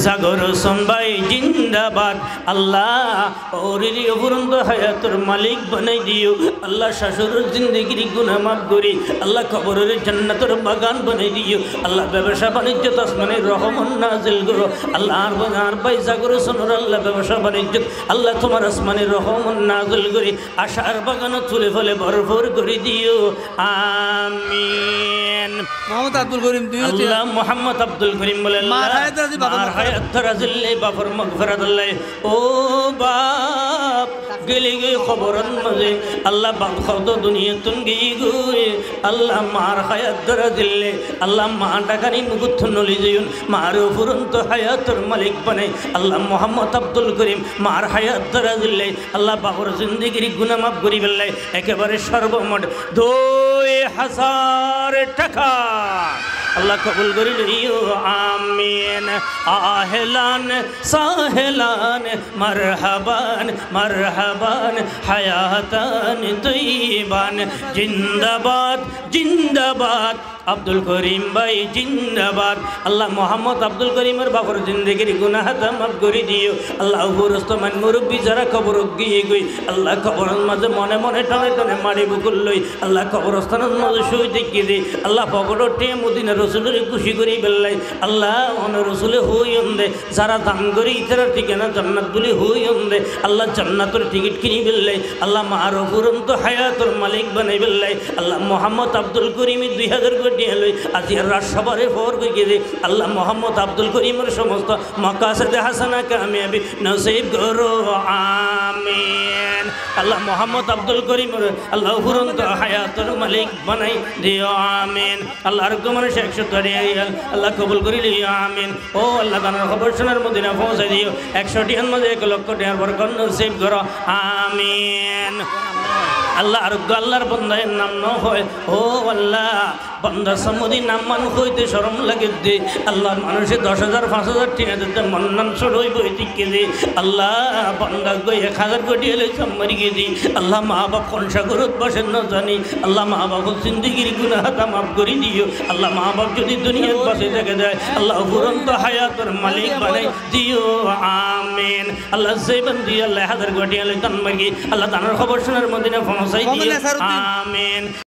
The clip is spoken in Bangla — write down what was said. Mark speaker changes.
Speaker 1: জাগর হোসেন ভাই জিন্দাবাদ। আল্লাহ ওরে অপরন্ত হায়াতের মালিক বানাই দিও। আল্লাহ শাশুড়ের জিন্দগির গুনাহ মাফ করি। আল্লাহ কবরের জান্নাতের বাগান বানাই দিও। আল্লাহ ব্যবসা বাণিজ্য আসমানের রহমান নাজিল করো। আল্লাহ আর ভাই জাগর হোসেনের আল্লাহ ব্যবসা বাণিজ্য আল্লাহ তোমার আসমানের রহমান নাজিল করি। আশার বাগান তুলে ফলে ভরপুর করে দিও। আমিন।
Speaker 2: মোহাম্মদ আব্দুল করিম
Speaker 1: আল্লাহ মোহাম্মদ আব্দুল করিম বলে
Speaker 2: মার হায়াত
Speaker 1: রাজিল্লাহ বাফর মাগফিরাত আল্লাহ। ও বাপ গেলি গে খবরন মাঝে আল্লাহ বাপ খাওত দুনিয়া তুন গই গুয়ে আল্লাহ মার হায়াত রাজিল্লাহ। আল্লাহ মা টাকানি মুগুত নলি যায়ুন মার ফুরন্ত হায়াতের মালিক বানাই। আল্লাহ মোহাম্মদ আব্দুল করিম মার হায়াত রাজিল্লাহ। আল্লাহ বাবর জিন্দেগির গুনাহ মাফ করি বেল্লাই একেবারে সর্বমোট 2000 টাকা আল্লাহ কবুল করি লিও। আমিন। আহলান সাহলান মারহাবান মারহাবান হায়াতান তৈবান। জিন্দাবাদ জিন্দাবাদ আব্দুল করিম ভাই জিন্দাবাদ। আল্লাহ মোহাম্মদ আব্দুল করিমের বাবর জিন্দগির গুনাহ মাফ করে দিও। আল্লাহ উপরস্তমান মুরব্বী যারা কবর গিয়ে গই আল্লাহ কবরের মাঝে মনে মনে টানে টানে মারি বুকুল লই আল্লাহ কবরস্থানের মাঝে শুই দেখিয়ে দিই। আল্লাহ পকটে মদিনা রসুলের খুশি করি বেল্লাই। আল্লাহ অন রসুলে হই দে যারা দান করি ইতার ঠিকানা জান্নাত বলে হই দে। আল্লাহ জান্নাতের টিকিট কিনি বেল্লাই। আল্লাহ মার ফুরন্ত হায়াতের মালিক বানাই বেল্লাই। আল্লাহ মোহাম্মদ আব্দুল করিম 2000 কোটি লই আজি রাজসভারে ফর গিয়ে দে। আল্লাহ মোহাম্মদ আব্দুল করিমের সমস্ত মাকাসিদ হাসানা কামিয়াবি নসিব করো। আমিন। আল্লাহ মোহাম্মদ আব্দুল করিমের আল্লাহ ফুরন্ত হায়াতের মালিক বানাই দিও। আমিন। আল্লাহ আর তোমার 100 আল্লাহ কবুল করি লিও। আমিন। ও আল্লাহ দানার খবর শোনার মদিনা পৌঁছে দিও। 100 টিয়ার মধ্যে 1 লক্ষ টিয়ার বরকত নসিব করো। আমিন। আল্লাহ আরোগ্য আল্লাহর বন্দায়ের নাম ন হয়। ও আল্লাহ বন্দা সমুদি নাম মানুষ হইতে শরম লাগে দে। আল্লাহ মানুষে 10,000 5,000 টিয়া দিতে মন্নান সরই বইতিকে দে। আল্লাহ বন্দা গই 1000 কোটি এলে সম্মারি গিয়ে দি। আল্লাহ মা বাপ কোন সাগরত বসেন না জানি। আল্লাহ মা বাপ জিন্দগির গুনাহ মাফ করে দিও। আল্লাহ মা বাপ যদি দুনিয়ার বসে থেকে যায় আল্লাহ ফুরন্ত হায়াতের মালিক বানাই দিও। আমিন। আল্লাহ জেবন দিয়ে আল্লাহ 1000 কোটি এলে তন্মারি আল্লাহ তানার খবর শোনার মদিনা পৌঁছাই দিও। আমিন।